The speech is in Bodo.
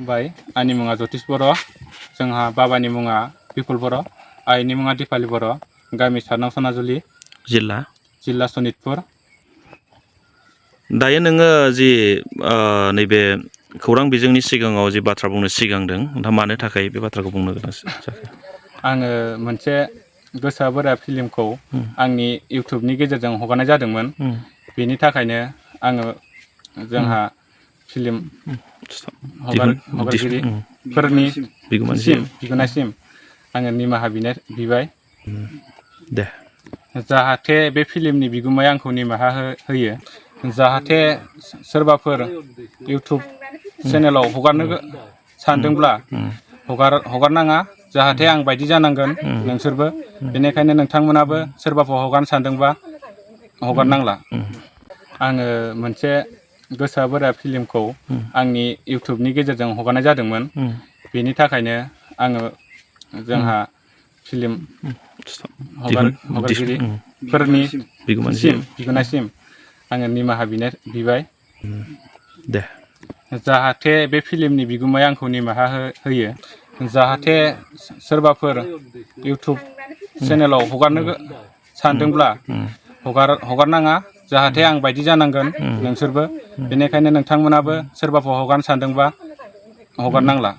खुलुमबाय आंनि मुङा जतिस बर' जोंहा बाबानि मुङा बिपुल बर' आइनि मुङा दिपालि बर' गामि सारनाव सनाजुलि जिल्ला सनितपुर। दायो नोङो जि नैबे खौरां बिजोंनि सिगाङाव जि बाथ्रा बुंनो सिगांदों नोंथाङा मानो थाखाय बे बाथ्राखौ बुंनो गोनां जाखो? आङो मोनसे गोसोआ बोराइ फिल्मखौ आंनि इउटुबनि गेजेरजों हगारनाय जादोंमोन। बेनि थाखायनो आङो जोंहा फिल्म हगारगिरिफोरनि बिगोमासिम आङो निमाहा बिबाय। दे जाहाथे बे फिल्मनि बिगोमाया आंखौ निमाहा होयो। जाहाथे सोरबाफोर इउटुब चेनेलाव हगारनो सानदोंब्ला हगारनाङा। जाहाथे आं बायदि जानांगोन नोंसोरबो। बेनिखायनो नोंथांमोनाबो सोरबाफोर हगारनो सानदोंबा हगारनांला। आङो मोनसे गोसोआ बोराइ फिल्मखौ आंनि इउटुबनि गेजेरजों हगारनाय जादोंमोन। बेनि थाखायनो आङो जोंहा फिल्म हगारगिरिफोरनि बिगोमासिम आङो निमाहा बिबाय। दे जाहाथे बे फिल्मनि बिगोमाया आंखौ निमाहा होयो। जाहाथे सोरबाफोर इउटुब चेनेलाव हगारनो सानदोंब्ला हगारनाङा। जाहाथे आं बायदि जानांगोन नोंसोरबो। बेनिखायनो नोंथांमोनाबो सोरबाफोर हगारनो सानदोंबा हगारनांला।